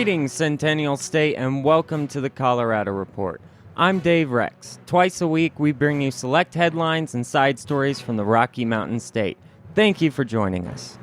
Greetings, Centennial State, and welcome to the Colorado Report. I'm Dave Rex. Twice a week, we bring you select headlines and side stories from the Rocky Mountain State. Thank you for joining us.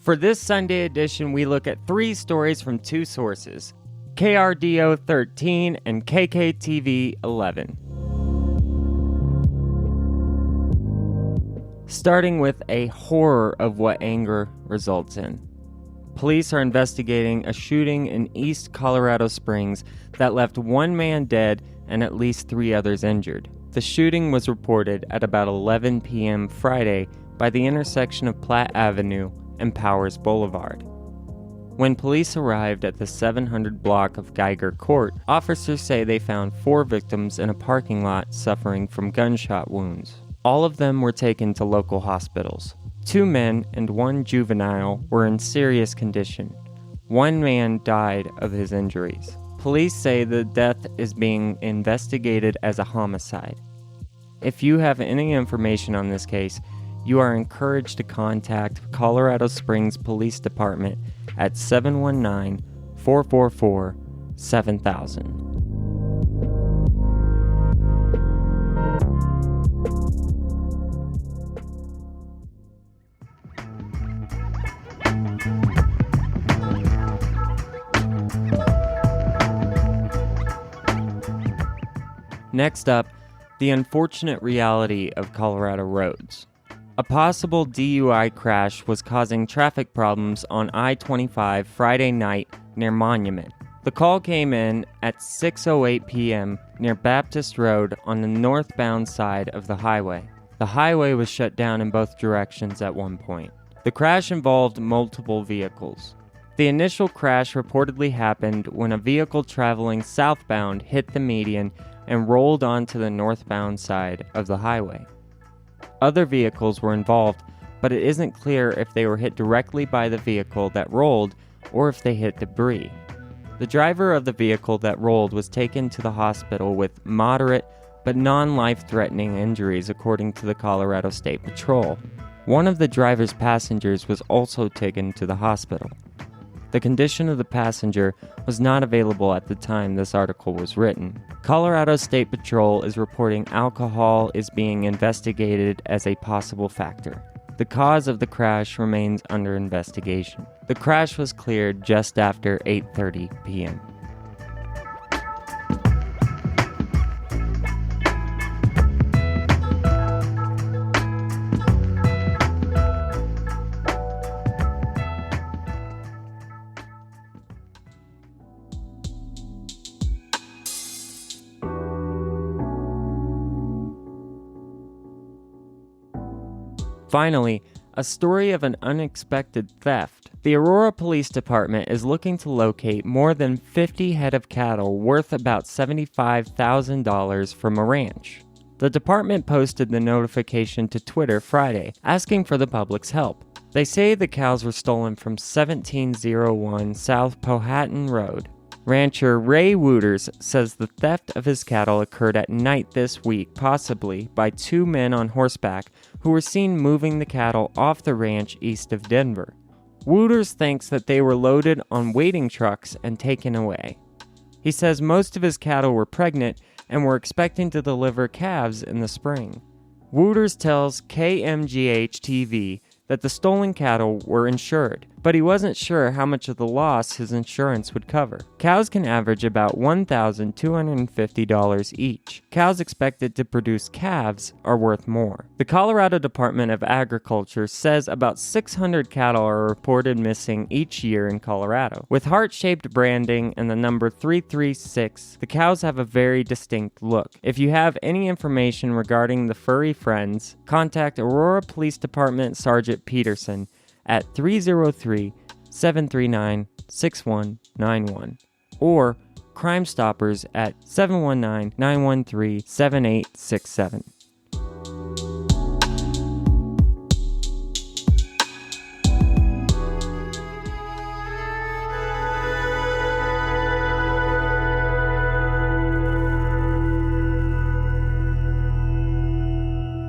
For this Sunday edition, we look at three stories from two sources, KRDO 13 and KKTV 11. Starting with a horror of what anger results in. Police are investigating a shooting in East Colorado Springs that left one man dead and at least 3 others injured. The shooting was reported at about 11 p.m. Friday by the intersection of Platte Avenue and Powers Boulevard. When police arrived at the 700 block of Geiger Court, officers say they found 4 victims in a parking lot suffering from gunshot wounds. All of them were taken to local hospitals. 2 men and 1 juvenile were in serious condition. 1 man died of his injuries. Police say the death is being investigated as a homicide. If you have any information on this case, you are encouraged to contact Colorado Springs Police Department at 719-444-7000. Next up, the unfortunate reality of Colorado roads. A possible DUI crash was causing traffic problems on I-25 Friday night near Monument. The call came in at 6:08 p.m. near Baptist Road on the northbound side of the highway. The highway was shut down in both directions at one point. The crash involved multiple vehicles. The initial crash reportedly happened when a vehicle traveling southbound hit the median and rolled onto the northbound side of the highway. Other vehicles were involved, but it isn't clear if they were hit directly by the vehicle that rolled or if they hit debris. The driver of the vehicle that rolled was taken to the hospital with moderate but non-life-threatening injuries, according to the Colorado State Patrol. One of the driver's passengers was also taken to the hospital. The condition of the passenger was not available at the time this article was written. Colorado State Patrol is reporting alcohol is being investigated as a possible factor. The cause of the crash remains under investigation. The crash was cleared just after 8:30 p.m. Finally, a story of an unexpected theft. The Aurora Police Department is looking to locate more than 50 head of cattle worth about $75,000 from a ranch. The department posted the notification to Twitter Friday, asking for the public's help. They say the cows were stolen from 1701 South Powhatan Road. Rancher Ray Wooters says the theft of his cattle occurred at night this week, possibly by 2 men on horseback who were seen moving the cattle off the ranch east of Denver. Wooters thinks that they were loaded on waiting trucks and taken away. He says most of his cattle were pregnant and were expecting to deliver calves in the spring. Wooters tells KMGH-TV that the stolen cattle were insured, but he wasn't sure how much of the loss his insurance would cover. Cows can average about $1,250 each. Cows expected to produce calves are worth more. The Colorado Department of Agriculture says about 600 cattle are reported missing each year in Colorado. With heart-shaped branding and the number 336, the cows have a very distinct look. If you have any information regarding the furry friends, contact Aurora Police Department Sergeant Peterson at 303-739-6191 or Crime Stoppers at 719-913-7867.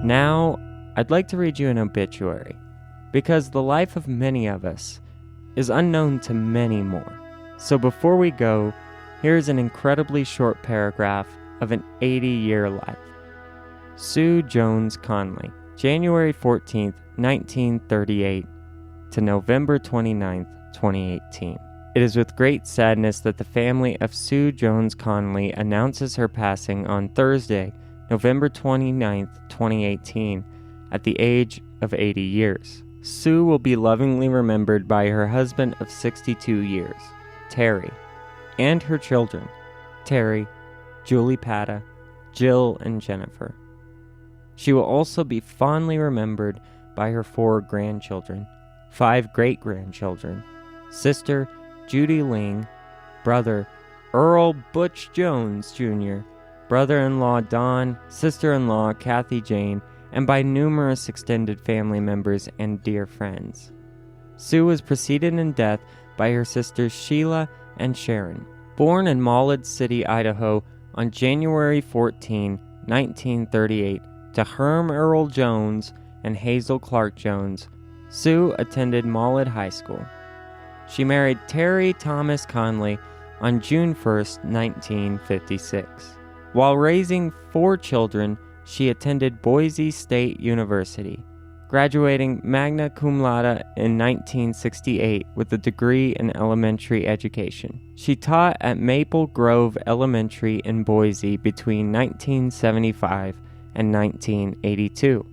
Now, I'd like to read you an obituary, because the life of many of us is unknown to many more. So before we go, here's an incredibly short paragraph of an 80-year life. Sue Jones Conley, January 14th, 1938 to November 29th, 2018. It is with great sadness that the family of Sue Jones Conley announces her passing on Thursday, November 29th, 2018, at the age of 80 years. Sue will be lovingly remembered by her husband of 62 years, Terry, and her children, Terry, Julie Pata, Jill, and Jennifer. She will also be fondly remembered by her 4 grandchildren, 5 great-grandchildren, sister Judy Ling, brother Earl Butch Jones Jr., brother-in-law Don, sister-in-law Kathy Jane, and by numerous extended family members and dear friends. Sue was preceded in death by her sisters Sheila and Sharon. Born in Maulid City, Idaho, on January 14, 1938, to Herm Earl Jones and Hazel Clark Jones, Sue attended Maulid High School. She married Terry Thomas Conley on June 1, 1956. While raising 4 children, she attended Boise State University, graduating magna cum laude in 1968 with a degree in elementary education. She taught at Maple Grove Elementary in Boise between 1975 and 1982.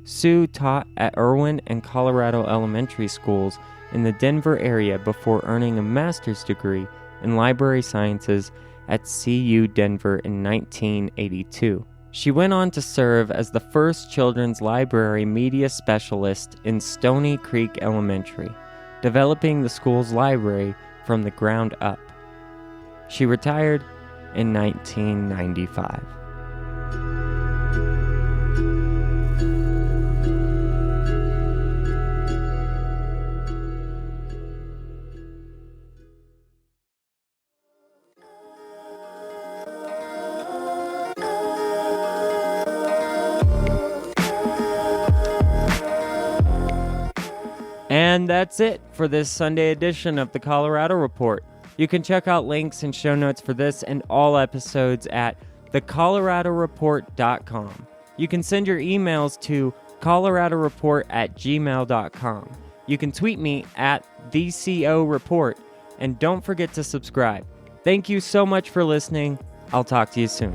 Sue taught at Irwin and Colorado elementary schools in the Denver area before earning a master's degree in library sciences at CU Denver in 1982. She went on to serve as the first children's library media specialist in Stony Creek Elementary, developing the school's library from the ground up. She retired in 1995. And that's it for this Sunday edition of the Colorado Report. You can check out links and show notes for this and all episodes at thecoloradoreport.com. You can send your emails to coloradoreport@gmail.com. You can tweet me at @thecoreport, and don't forget to subscribe. Thank you so much for listening. I'll talk to you soon.